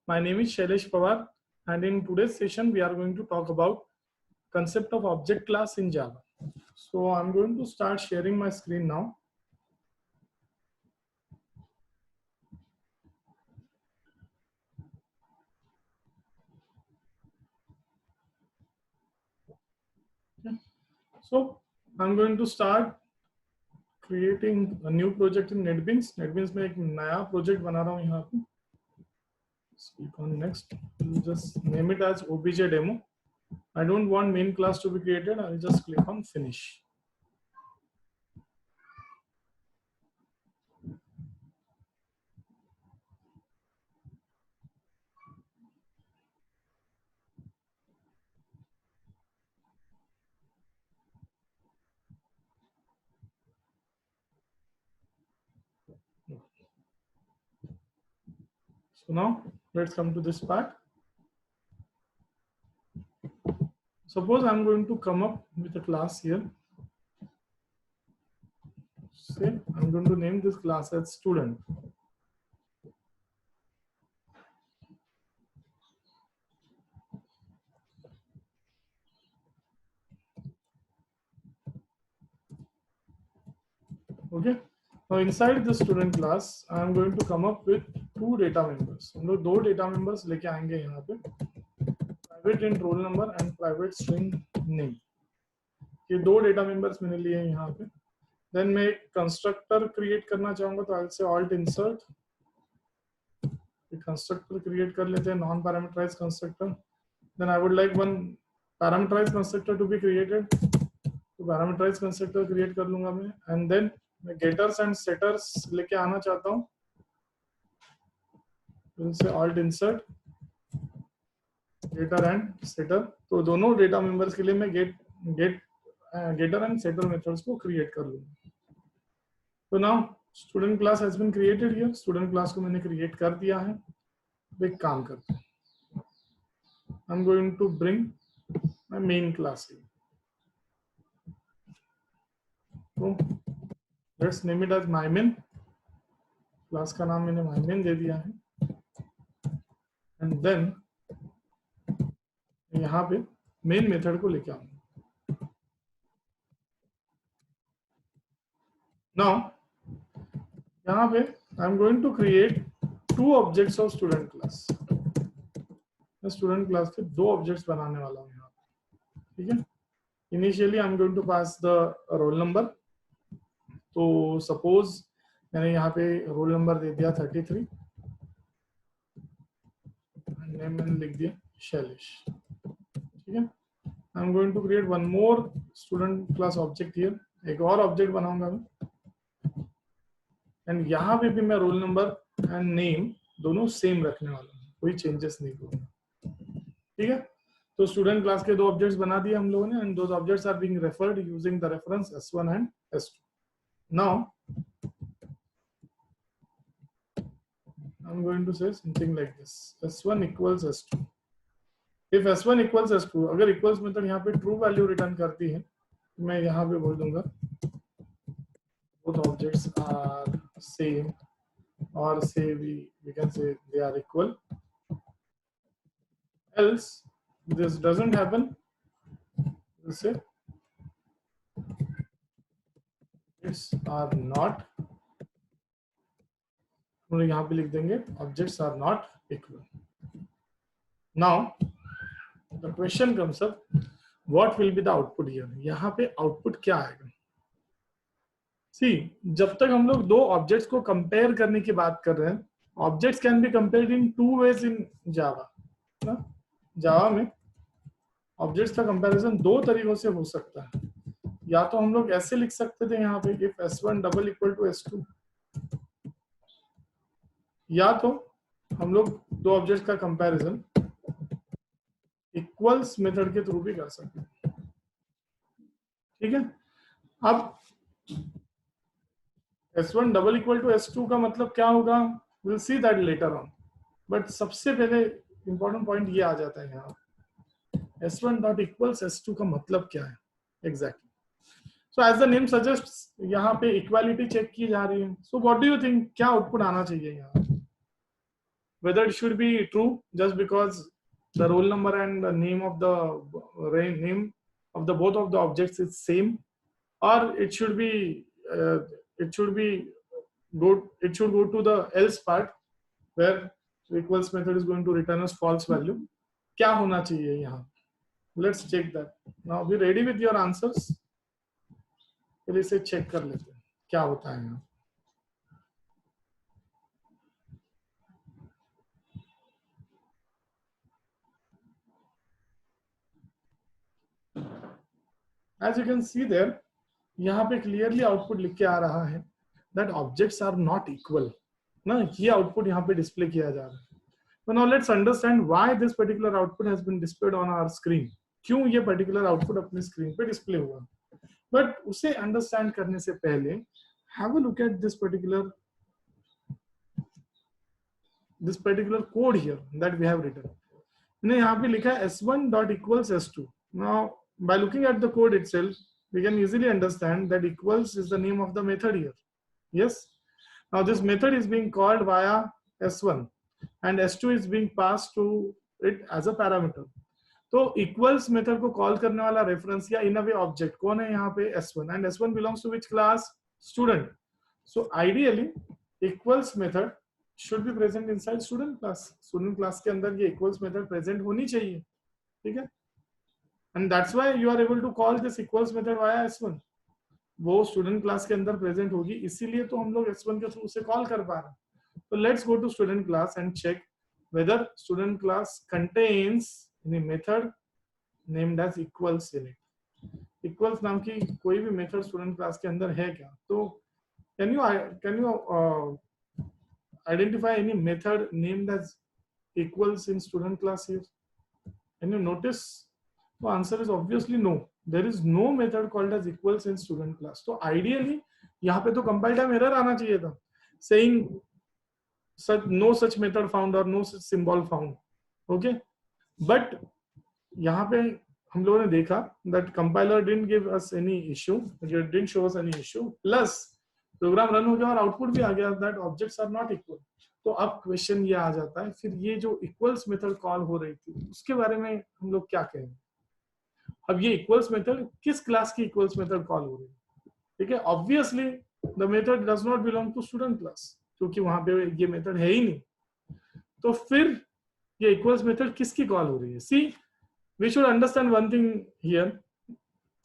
My name is Shailesh Pawar, and in today's session, we are going to talk about concept of object class in Java. So I'm going to start sharing my screen now. Okay. So I'm going to start creating a new project in NetBeans. NetBeans में एक नया project बना रहा हूँ यहाँ पे. Click on next. We'll just name it as obj demo. I don't want main class to be created. I'll just click on finish. So now let's come to this part. Suppose I'm going to come up with a class here. Say I'm going to name this class as student. Okay. Now inside the student class, I am going to come up with two data members. हम लोग दो data members लेके आएंगे यहाँ पे. Private int roll number and private string name. ये दो data members मैंने लिए हैं यहाँ पे. Then मैं एक constructor create करना चाहूँगा तो I'll say alt insert. एक constructor create कर लेते हैं non parameterized constructor. Then I would like one parameterized constructor to be created. तो parameterized constructor create कर लूँगा मैं. And then मैं getters and setters लेके आना चाहता हूँ. We'll say alt insert getter and setter. तो दोनों data members के लिए मैं getter and setter methods को create कर लूँगा. So now student class has been created here. Student class को मैंने create कर दिया है. एक काम करते हैं. I'm going to bring my main class here. So let's name it as mymain. Class का नाम मैंने mymain दे दिया है. And then यहाँ पे मेन मेथड को लेके आऊंगा. Now यहाँ पे I'm going to create two objects of student class. मैं student class के दो objects बनाने वाला हूँ यहाँ पे. ठीक है. Initially I'm going to pass the roll number. तो suppose मैंने यहाँ पे roll number दे दिया 33. नेम मैंने लिख दिया शैलेश. ठीक है. I'm going to create one more student class object here. एक और object बनाऊंगा मैं. And यहाँ पे भी मैं roll number and name दोनों same रखने वाला हूँ. कोई changes नहीं करूँगा. ठीक है. तो student class के दो objects बना दिए हम लोगों ने, and those objects are being referred using the reference S1 and S2. Now I'm going to say something like this. S1 equals S2. If S1 equals S2, अगर equals मेथड यहाँ पे true value return करती है, तो मैं यहाँ पे बोल दूंगा both objects are same, or say we can say they are equal. Else this doesn't happen. We'll say objects are not. हम लोग यहाँ पे लिख देंगे objects are not equal. Now the question comes up, what will be the output here? यहाँ पे output क्या आएगा? See, जब तक हम लोग दो objects को compare करने की बात कर रहे हैं, objects can be compared in two ways in Java. ना? Java में objects का comparison दो तरीकों से हो सकता है. या तो हम लोग ऐसे लिख सकते थे यहाँ पे if S1 double equal to S2, या तो हम लोग दो ऑब्जेक्ट्स का कंपैरिजन इक्वल्स मेथड के थ्रू भी कर सकते हैं. ठीक है. अब S1 double equal to S2 का मतलब क्या होगा, will see that later on. But सबसे पहले इंपॉर्टेंट पॉइंट ये आ जाता है यहाँ, S1 डॉट इक्वल्स S2 का मतलब क्या है exactly. So as the name suggests यहाँ पे इक्वालिटी चेक की जा रही है. So what do you think क्या आउटपुट आना चाहिए यहाँ? whether it should be true just because the roll number and the name of the both of the objects is same, or it should be uh, it should be it should go to the else part where equals method is going to return us false value. क्या होना चाहिए यहाँ? Let's check that. Now be ready with your answers. पहले इसे check कर लेते हैं क्या होता है यहाँ. As you can see there, यहाँ पे clearly output लिख के आ रहा है that objects are not equal. ना ये output यहाँ पे display किया जा रहा है. So now let's understand why this particular output has been displayed on our screen. क्यों ये particular output अपनी screen पे display हुआ? But उसे understand करने से पहले have a look at this particular code here that we have written. मैंने यहाँ पे लिखा है s1 dot equals s2. Now by looking at the code itself, we can easily understand that equals is the name of the method here. Yes. Now this method is being called via s1 and s2 is being passed to it as a parameter. तो equals method को call करने वाला reference या in a way object कौन है यहाँ पे s1 and s1 belongs to which class? Student. So ideally equals method should be present inside student class. Student class के अंदर ये equals method present होनी चाहिए, ठीक है? And that's why you are able to call this equals method via s1. वो student class के अंदर present होगी, इसीलिए तो हम लोग s1 के through से call कर पा रहे हैं. So let's go to student class and check whether student class contains any method named as equals in it. Equals नाम की कोई भी method student class के अंदर है क्या? तो can you identify any method named as equals in student class here? Can you notice? The answer is obviously no. There is no method called as equals in student class. So ideally यहाँ पे तो compile time error आना चाहिए था, saying no such method found or no such symbol found. Okay, but यहाँ पे हम लोगों ने देखा that compiler didn't give us any issue, it didn't show us any issue. Plus program run हो गया और output भी आ गया that objects are not equal. तो अब क्वेश्चन ये आ जाता है फिर ये जो इक्वल्स मेथड कॉल हो रही थी उसके बारे में हम लोग क्या कहेंगे. अब ये इक्वल्स मेथड किस क्लास की इक्वल्स मेथड कॉल हो रही है? ठीक है, obviously the method does not belong to student class क्योंकि वहां पे ये मेथड है ही नहीं. तो फिर ये इक्वल्स मेथड किसकी कॉल हो रही है? See we should understand one thing here.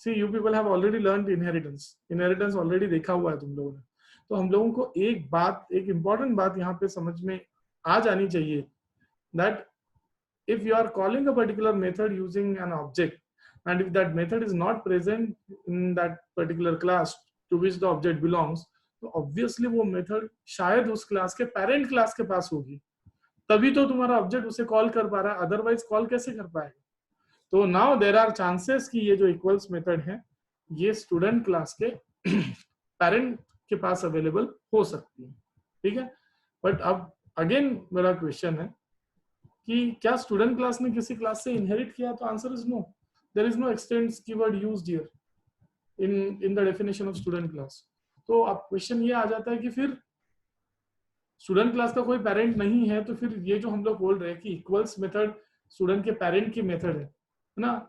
See you people have already learned inheritance already देखा हुआ है तुम लोगों ने. तो हम लोगों को एक इंपॉर्टेंट बात यहाँ पे समझ में आ जानी चाहिए that if you are calling a particular method using an object and if that method is not present in that particular class to which the object belongs, तो obviously वो method शायद उस class के parent class के पास होगी, तभी तो तुम्हारा object उसे call कर पा रहा है, otherwise call कैसे कर पाएगा. तो now there are chances कि ये जो equals method है ये student class के parent के पास अवेलेबल हो सकती है, ठीक है. बट अब अगेन मेरा क्वेश्चन है कि क्या स्टूडेंट क्लास ने किसी क्लास से इनहेरिट किया? तो answer is no. There is no extends keyword used here in the definition of student class. तो अब क्वेश्चन ये आ जाता है कि फिर स्टूडेंट क्लास का कोई पेरेंट नहीं है तो फिर ये जो हम लोग बोल रहे हैं कि इक्वल्स मेथड स्टूडेंट के पेरेंट की मेथड है ना,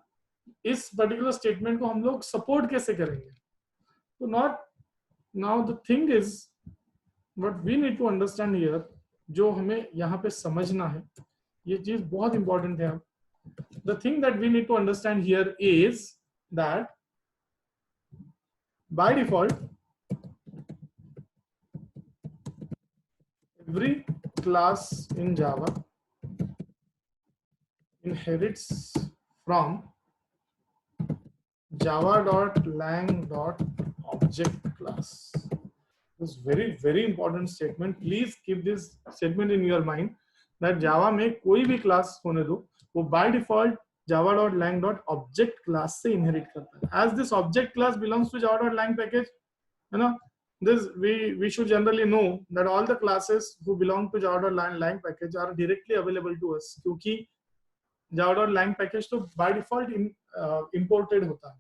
इस पर्टिकुलर स्टेटमेंट को हम लोग सपोर्ट कैसे करेंगे? तो not now the thing is what we need to understand here, जो हमें यहाँ पे समझना है, ये चीज बहुत इंपॉर्टेंट है. the thing that we need to understand here is that by default every class in Java inherits from java.lang.object class. This is very important statement. Please keep this statement in your mind that Java में कोई भी class होने दो वो by default java.lang.object class से inherit करता है. As this object class belongs to java.lang package, है ना, this we should generally know that all the classes who belong to java.lang package are directly available to us क्योंकि java.lang package तो by default imported होता है.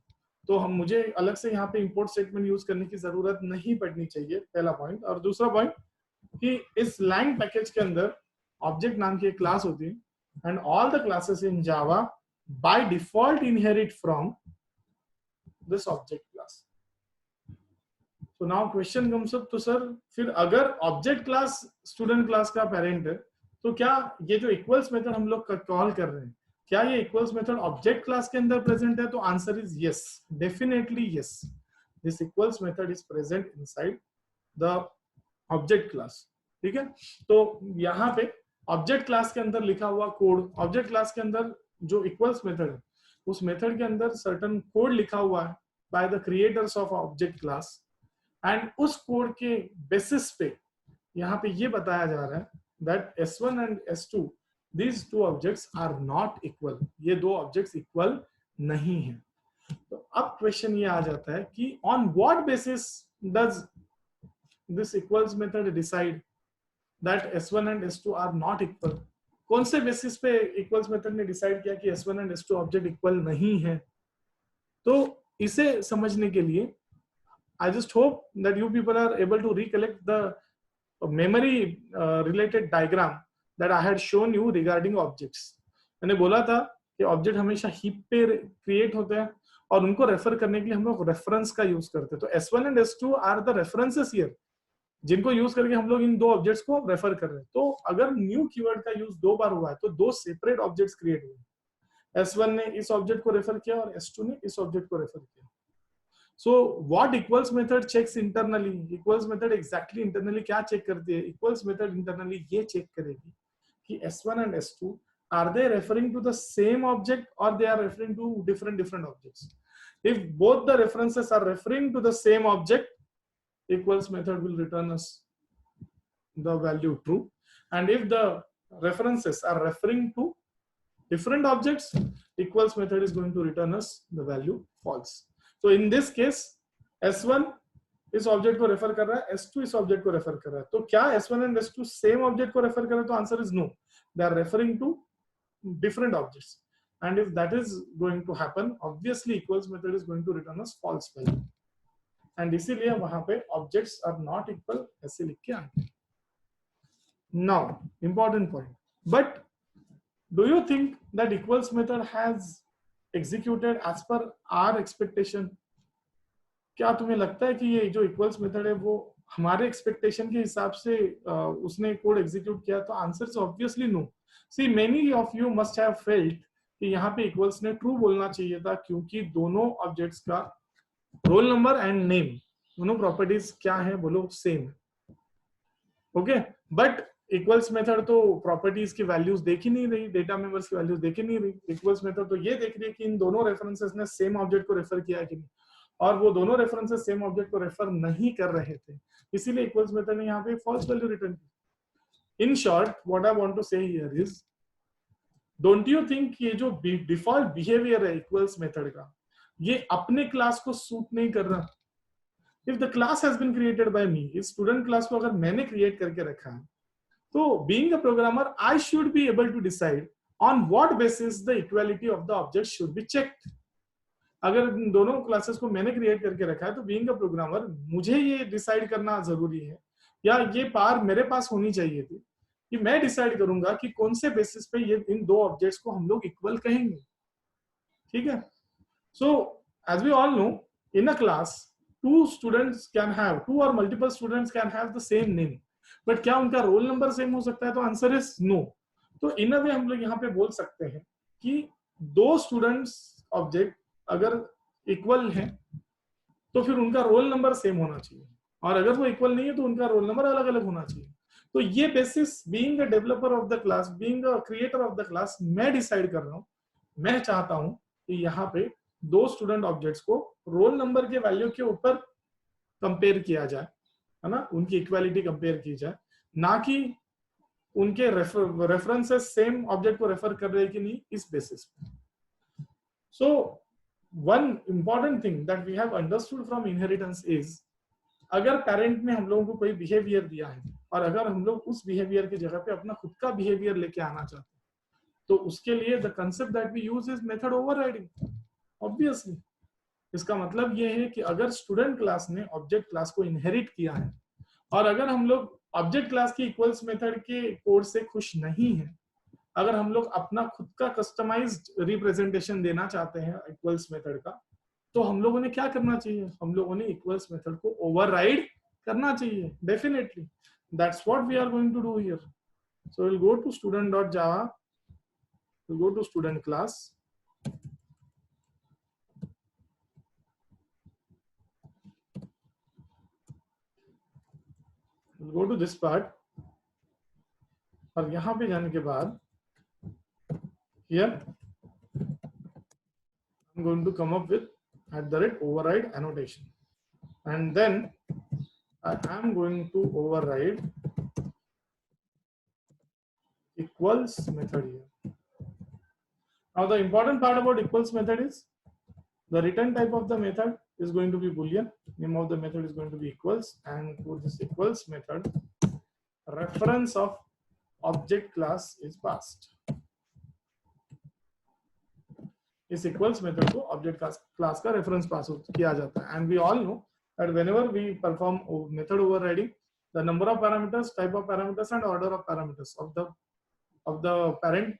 तो हम मुझे अलग से यहाँ पे इंपोर्ट स्टेटमेंट यूज करने की जरूरत नहीं पड़नी चाहिए, पहला पॉइंट. और दूसरा पॉइंट कि इस lang पैकेज के अंदर ऑब्जेक्ट नाम की एक क्लास होती है, and all the classes in Java by default inherit from this object class. So now question comes up, तो सर फिर अगर ऑब्जेक्ट क्लास स्टूडेंट क्लास का पेरेंट है, तो क्या ये जो इक्वल्स मेथड हम लोग कॉल कर रहे हैं, क्या ये इक्वल्स मेथड ऑब्जेक्ट क्लास के अंदर प्रेजेंट है? तो answer is yes, definitely yes. This equals method is present inside the object class. ठीक है, तो यहाँ पे ऑब्जेक्ट क्लास के अंदर लिखा हुआ कोड, ऑब्जेक्ट क्लास के अंदर जो इक्वल्स मेथड है, उस मेथड के अंदर सर्टन कोड लिखा हुआ है by the creators of object class, and उस कोड के बेसिस पे यहाँ पे ये बताया जा रहा है that S1 and S2 these two objects are not equal. ये दो ऑब्जेक्ट्स इक्वल नहीं है. तो अब क्वेश्चन ये आ जाता है कि on what basis does this equals method decide that S1 and S2 are not equal? कौन से बेसिस पे इक्वल्स मेथड ने डिसाइड किया कि S1 and S2 object equal नहीं है? तो इसे समझने के लिए I just hope that you people are able to recollect the memory related diagram that I had shown you regarding objects. मैंने बोला था कि ऑब्जेक्ट हमेशा हीप पे क्रिएट होते हैं और उनको रेफर करने के लिए हम लोग रेफरेंस का यूज करते हैं. तो S1 and S2 are the references here, जिनको यूज करके हम लोग इन दो ऑब्जेक्ट्स को रेफर कर रहे हैं. तो अगर न्यू कीवर्ड का यूज दो बार हुआ है तो दो सेपरेट ऑब्जेक्ट्स क्रिएट हुए. S1 ने इस ऑब्जेक्ट को रेफर किया और S2 ने इस ऑब्जेक्ट को रेफर किया. So what equals method checks internally? Equals method exactly internally क्या चेक करती है? Equals method internally ये चेक करेगी कि S1 and S2 are they referring to the same object or they are referring to different objects? If both the references are referring to the same object, equals method will return us the value true, and if the references are referring to different objects, equals method is going to return us the value false. तो in this case S1 इस object को refer कर रहा है, S2 इस object को refer कर रहा है. तो क्या S1 and S2 same object को रेफर कर रहे हैं? तो answer is no, they are referring to different objects. And if that is going to happen, obviously equals method is going to return us false value. एंड इसीलिए वहां पे objects are not equal ऐसे लिख के आए. Now important point, but do you think that equals method has executed as per our expectation? क्या तुम्हें लगता है कि ये जो इक्वल्स मेथड है वो हमारे एक्सपेक्टेशन के हिसाब से उसने कोड एग्जीक्यूट किया? तो answer is obviously no. See many of you must have felt कि यहाँ पे इक्वल्स ने ट्रू बोलना चाहिए था, क्योंकि दोनों ऑब्जेक्ट्स का रोल नंबर एंड नेम, दोनों प्रॉपर्टीज क्या है बोलो? Same. Okay, but equals method तो प्रॉपर्टीज की वैल्यूज देख ही नहीं रही, डेटा मेंबर्स की वैल्यूज देख ही नहीं रही. इक्वल्स मेथड तो ये देख रही है कि इन दोनों रेफरेंसेस ने सेम ऑब्जेक्ट को रेफर किया है कि नहीं, और वो दोनों रेफरेंसेस सेम ऑब्जेक्ट को रेफर नहीं कर रहे थे, इसीलिए इक्वल्स मेथड ने यहाँ पे फॉल्स वैल्यू रिटर्न की. In short what I want to say here is, don't you think ये जो डिफॉल्ट बिहेवियर है इक्वल्स मेथड का, ये अपने क्लास को सूट नहीं कर रहा? If the class has been created by me, इस स्टूडेंट क्लास को अगर मैंने क्रिएट करके रखा है, तो being a programmer I should be able to decide on what basis the equality of the objects should be checked. अगर दोनों क्लासेस को मैंने क्रिएट करके रखा है तो being a programmer मुझे ये डिसाइड करना जरूरी है, या ये पार मेरे पास होनी चाहिए थी कि मैं डिसाइड करूंगा कि कौन से बेसिस पे ये इन दो ऑब्जेक्ट्स को हम लोग इक्वल कहेंगे. ठीक है, so as we all know in a class two students can have, two और multiple students can have the same name, but क्या उनका रोल नंबर सेम हो सकता है? तो आंसर इज नो. तो इन अ वे हम लोग यहाँ पे बोल सकते हैं कि दो स्टूडेंट्स ऑब्जेक्ट अगर इक्वल हैं तो फिर उनका रोल नंबर सेम होना चाहिए, और अगर वो इक्वल नहीं है तो उनका रोल नंबर अलग अलग होना चाहिए. तो ये basis being a developer of the class, being a creator of the class, मैं डिसाइड कर रहा हूँ, मैं चाहता हूँ कि यहाँ पे दो स्टूडेंट ऑब्जेक्ट्स को रोल नंबर के वैल्यू के ऊपर कंपेयर किया जाए, है ना, उनकी इक्वालिटी कंपेयर की जाए, ना कि उनके रेफरेंसेस सेम ऑब्जेक्ट को रेफर कर रहे हैं कि नहीं इस बेसिस पे. So one important thing that we have understood from inheritance is, अगर पेरेंट ने हम लोगों को कोई बिहेवियर दिया है और अगर हम लोग उस बिहेवियर की जगह पे अपना खुद का बिहेवियर लेके आना चाहते हैं, तो उसके लिए the concept that we use is method overriding. Obviously इसका मतलब ये है कि अगर स्टूडेंट क्लास ने ऑब्जेक्ट क्लास को इनहेरिट किया है और अगर हम लोग ऑब्जेक्ट क्लास की इक्वल्स मेथड के कोड से खुश नहीं है, अगर हम लोग अपना खुद का कस्टमाइज्ड रिप्रेजेंटेशन देना चाहते हैं इक्वल्स मेथड का, तो हम लोगों ने क्या करना चाहिए, हम लोगों ने इक्वल्स मेथड को ओवरराइड करना चाहिए definitely. That's what we are going to do here. So will go to student.java, we'll go to student class. We'll go to this part, और यहाँ पे जाने के बाद here I'm going to come up with @override annotation, and then I am going to override equals method here. Now the important part about equals method is the return type of the method is going to be boolean, name of the method is going to be equals, and for this equals method reference of object class is passed. इस equals method को object class का reference pass किया जाता है, and we all know that whenever we perform method overriding, the number of parameters, type of parameters, and order of parameters of the parent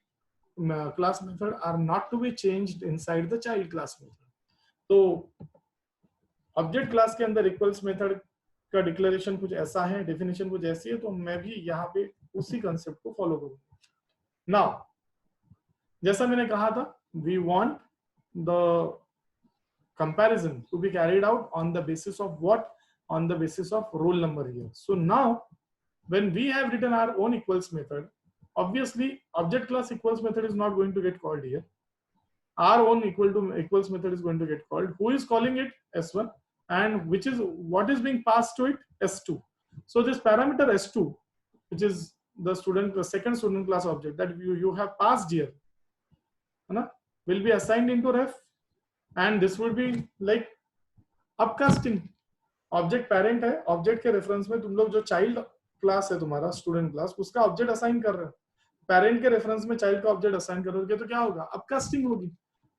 class method are not to be changed inside the child class method. तो object class के अंदर equals method का declaration कुछ ऐसा है, definition कुछ ऐसी है, तो मैं भी यहाँ पे उसी कंसेप्ट को फॉलो करूंगा. नाउ जैसा मैंने कहा था, we want the comparison to be carried out on the basis of what, on the basis of roll number here. So now when we have written our own equals method, obviously object class equals method is not going to get called here. Our own equals method is going to get called. Who is calling it? S1, and which is what is being passed to it? S2. So this parameter S2, which is the second student class object that you have passed here, will be assigned into ref, and this would be like upcasting. Object parent है, object के reference में तुम लोग जो child class है तुम्हारा student class, उसका object assign कर रहे हो, पेरेंट के रेफरेंस में चाइल्ड का ऑब्जेक्ट असाइन करोगे तो क्या होगा, अपकास्टिंग होगी.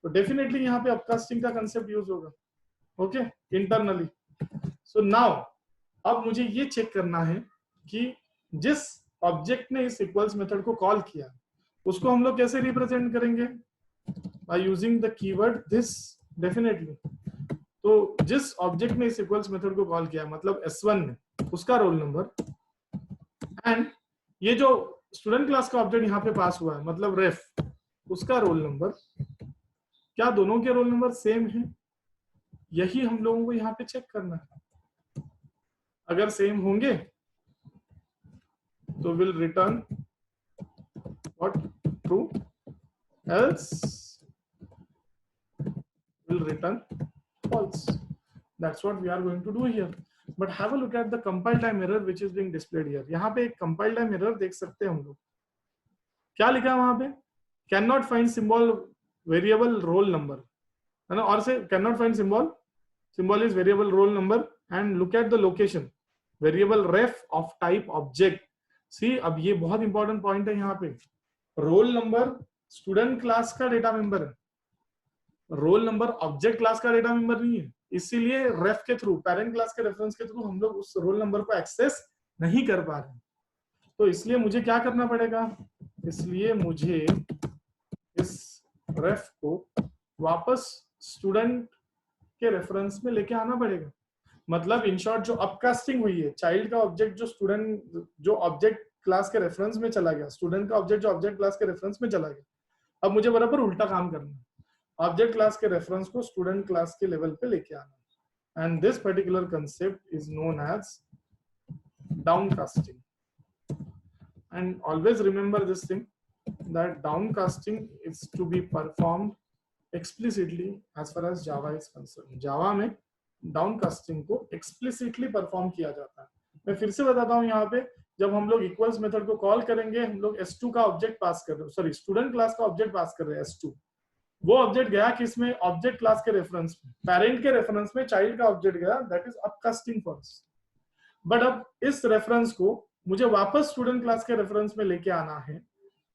तो डेफिनेटली यहाँ पे अपकास्टिंग का कंसेप्ट यूज होगा, ओके, इंटरनली. सो नाउ अब मुझे ये चेक करना है कि जिस ऑब्जेक्ट ने इस इक्वल्स मेथड को कॉल किया उसको हम लोग कैसे रिप्रेजेंट करेंगे, by using the keyword this. Definitely तो जिस ऑब्जेक्ट ने इस इक्वल्स मेथड को कॉल किया, मतलब S1 ने, उसका रोल नंबर, एंड ये जो स्टूडेंट क्लास का ऑब्जेक्ट यहाँ पे पास हुआ है मतलब रेफ, उसका रोल नंबर, क्या दोनों के रोल नंबर सेम है, यही हम लोगों को यहाँ पे चेक करना है. अगर सेम होंगे तो will return what, true, else will return false. That's what we are going to do here. But have a look at the compile time error which is being displayed here. यहाँ पे एक compile time error देख सकते हैं हम लोग. क्या लिखा है वहां पे, cannot find symbol variable roll number, है ना, और से cannot find symbol is variable roll number, and look at the location, variable ref of type object. See, अब ये बहुत इंपॉर्टेंट पॉइंट है यहाँ पे. रोल नंबर स्टूडेंट क्लास का डेटा मेंबर है, रोल नंबर ऑब्जेक्ट क्लास का डेटा मेंबर नहीं है, इसीलिए रेफ के थ्रू, पेरेंट क्लास के रेफरेंस के थ्रू हम लोग उस रोल नंबर को एक्सेस नहीं कर पा रहे. तो इसलिए मुझे क्या करना पड़ेगा, इसलिए मुझे इस रेफ को वापस स्टूडेंट के रेफरेंस में लेके आना पड़ेगा. मतलब इन शॉर्ट जो अपकास्टिंग हुई है, चाइल्ड का ऑब्जेक्ट जो स्टूडेंट जो ऑब्जेक्ट क्लास के रेफरेंस में चला गया, स्टूडेंट का ऑब्जेक्ट जो ऑब्जेक्ट क्लास के रेफरेंस में चला गया, अब मुझे बराबर उल्टा काम करना है, ऑब्जेक्ट क्लास के रेफरेंस को स्टूडेंट क्लास के लेवल पे लेके आना. And this particular concept is known as downcasting. And always remember this thing, that downcasting is to be performed explicitly as far as Java is concern. Java में downcasting को explicitly perform किया जाता है. मैं फिर से बताता हूँ, यहाँ पे जब हम लोग इक्वल्स मेथड को कॉल करेंगे, हम लोग S2 का ऑब्जेक्ट पास कर रहे हैं, सॉरी स्टूडेंट क्लास का ऑब्जेक्ट पास कर रहे हैं S2. वो ऑब्जेक्ट गया किसमें, ऑब्जेक्ट क्लास के रेफरेंस में, पेरेंट के रेफरेंस में चाइल्ड का ऑब्जेक्ट गया, दैट इज अपकास्टिंग फर्स्ट. बट अब इस रेफरेंस को मुझे वापस स्टूडेंट क्लास के रेफरेंस में लेके आना है,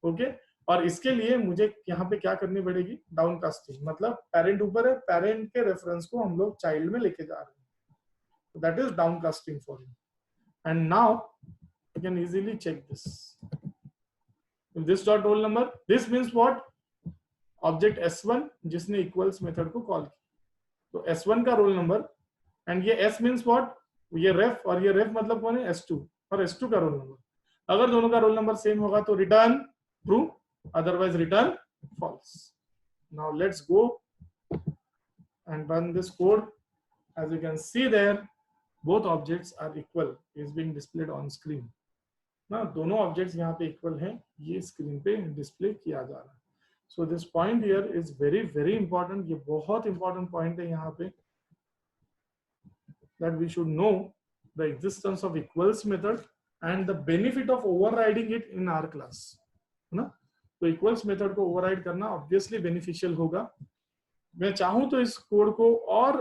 ओके. और इसके लिए मुझे यहाँ पे क्या करनी पड़ेगी, डाउनकास्टिंग. मतलब पेरेंट ऊपर है, पेरेंट के रेफरेंस को हम लोग चाइल्ड में लेके जा रहे हैं, that is downcasting for you. And now you can easily check this. If this dot roll number, this means what? Object S1 जिसने equals method को call किया, तो S1 का रोल नंबर, एंड ये S means what? ये ref, और ये ref मतलब कौन है? S2, और S2 का रोल नंबर. अगर दोनों का रोल नंबर सेम होगा तो return true, otherwise return false. Now let's go and run this code. As you can see there, both objects are equal, is being displayed on screen. ना दोनों objects यहाँ पे equal हैं, ये screen पे display किया जा रहा है. So this point here is very very important. ये बहुत इंपॉर्टेंट पॉइंट है यहाँ पे, that we should know the existence of equals method and the benefit of overriding it in our class, है ना. तो equals method को override करना obviously beneficial होगा. मैं चाहूँ तो इस कोड को और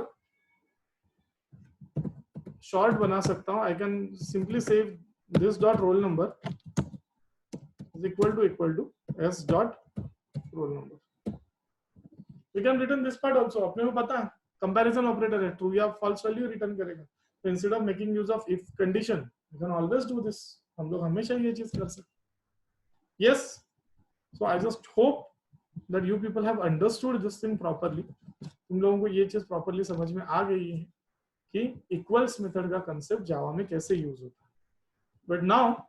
शॉर्ट बना सकता हूँ. I can simply say this dot roll number is equal to s dot roll number. We can return this part also. अपने को पता है कंपैरिजन ऑपरेटर है, ट्रू या फॉल्स वैल्यू रिटर्न करेगा. तो instead of making use of if condition, you can always do this. हम लोग हमेशा ये चीज कर सकते. Yes, so I just hope that you people have understood this thing properly. तुम लोगों को ये चीज प्रॉपर्ली समझ में आ गई है कि इक्वल्स मेथड का कंसेप्ट जावा में कैसे यूज होता है. But now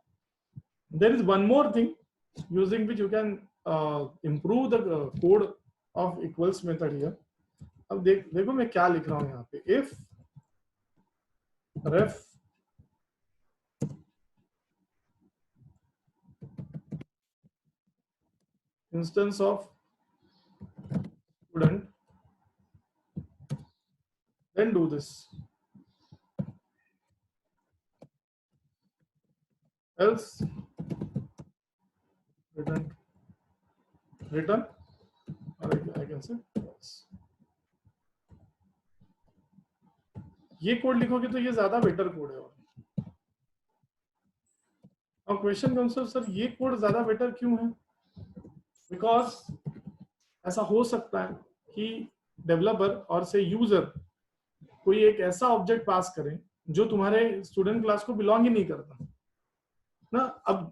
there is one more thing using which you can improve the code of equals method here. अब देखो मैं क्या लिख रहा हूं यहाँ पे. If ref instance of student, then do this. Else return, or I can say false. ये कोड लिखोगे तो ये ज्यादा बेटर कोड है. और क्वेश्चन कम्स अप, सर ये कोड ज्यादा बेटर क्यों है? बिकॉज ऐसा हो सकता है कि डेवलपर और से यूजर कोई एक ऐसा ऑब्जेक्ट पास करें जो तुम्हारे स्टूडेंट क्लास को बिलोंग ही नहीं करता ना. अब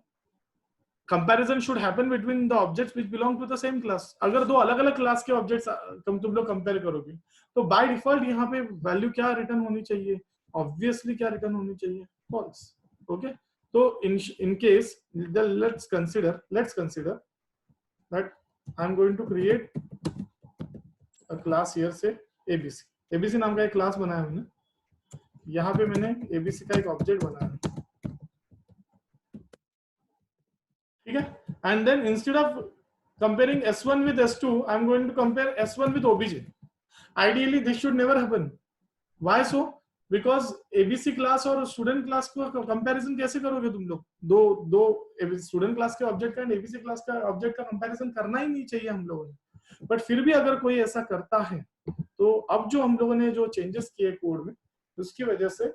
comparison should happen between the objects which belong to the same class. अगर दो अलग अलग क्लास के ऑब्जेक्ट्स तुम लोग कंपेयर करोगे तो बाय डिफॉल्ट यहाँ पे वैल्यू क्या रिटर्न होनी चाहिए? ऑब्वियसली क्या रिटर्न होनी चाहिए? फॉल्स. ओके, तो in case let's consider that I am going to create a class here से एबीसी नाम का एक क्लास बनाया हमने. यहाँ पे मैंने एबीसी का एक ऑब्जेक्ट बनाया, ठीक है. And then instead of comparing S1 with S2, I am going to compare S1 with OBJ. Ideally this should never happen. Why so? Because ABC class और स्टूडेंट क्लास को कंपैरिजन कैसे करोगे तुम लोग? दो स्टूडेंट क्लास के object का and ABC class का ऑब्जेक्ट का कंपैरिजन करना ही नहीं चाहिए हम लोगों ने. बट फिर भी अगर कोई ऐसा करता है तो अब जो हम लोगों ने जो चेंजेस किए कोड में, उसकी वजह से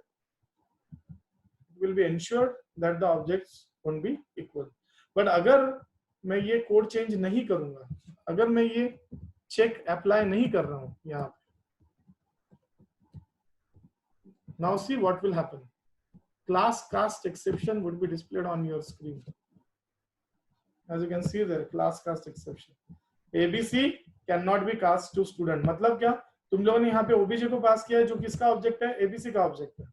will be ensured that the objects won't be equal. But अगर मैं ये कोड चेंज नहीं करूंगा, अगर मैं ये चेक अप्लाई नहीं कर रहा हूं यहाँ पे, now see what will happen. Class cast exception would be displayed on your screen. As you can see there, class cast exception. ABC cannot be cast to student. मतलब क्या? तुम लोगों ने यहाँ पे OBJ को पास किया है जो किसका ऑब्जेक्ट है? ABC का ऑब्जेक्ट है.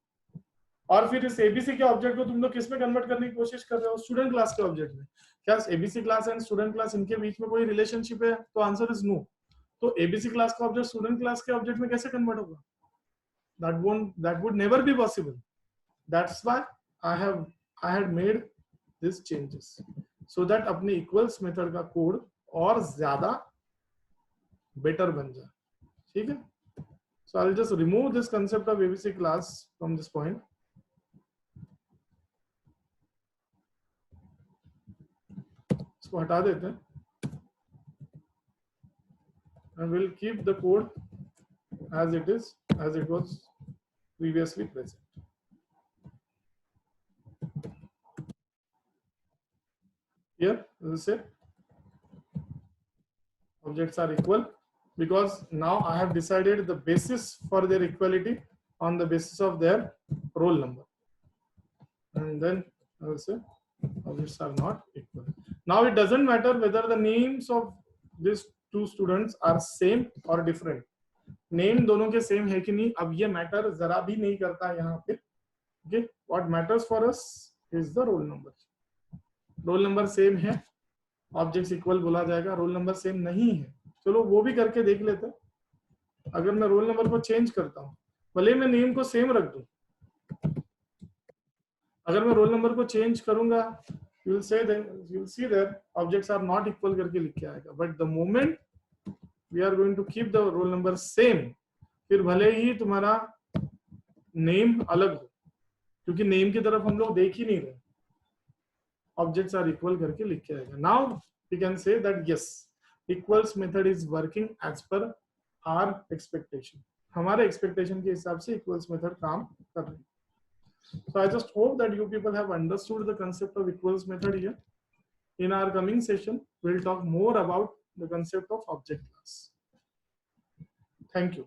और फिर इस ABC के ऑब्जेक्ट को तुम लोग किस में कन्वर्ट करने की कोशिश कर रहे हो? स्टूडेंट क्लास के ऑब्जेक्ट में. क्या ABC class and student class इनके बीच में कोई रिलेशनशिप है? तो आंसर इज नो. तो ABC क्लास का ऑब्जेक्ट स्टूडेंट क्लास के ऑब्जेक्ट में कैसे कन्वर्ट होगा? That would never be possible. That's why I had made these changes so that अपने equals method का कोड और ज्यादा बेटर बन जाए. ठीक है. So I'll just remove this concept of ABC class from this point. इसको हटा देते हैं and we'll keep the code as it is, as it was previously present. Here, as I said, objects are equal because now I have decided the basis for their equality on the basis of their roll number. And then I will say objects are not equal. Now it doesn't matter whether the names of these two students are same or different. Name दोनों के same है कि नहीं, अब ये matter जरा भी नहीं करता यहाँ पे. Okay, what matters for us is the roll number. Roll number same है, ऑब्जेक्ट्स इक्वल बोला जाएगा. रोल नंबर सेम नहीं है, चलो वो भी करके देख लेते हैं. अगर मैं रोल नंबर को चेंज करता हूँ, भले मैं नेम को सेम रख दूं, अगर मैं रोल नंबर को चेंज करूंगा, you will see that objects are not equal करके लिख के आएगा. But the moment we are going to keep the roll number same, फिर भले ही तुम्हारा नेम अलग हो, क्योंकि नेम की तरफ हम लोग देख ही नहीं रहे, objects are equal करके लिख के आएगा. Now we can say that yes, equals method is working as per our expectation. हमारे expectation के हिसाब से equals method काम कर रही है. So I just hope that you people have understood the concept of equals method here. In our coming session, we'll talk more about the concept of object class. Thank you.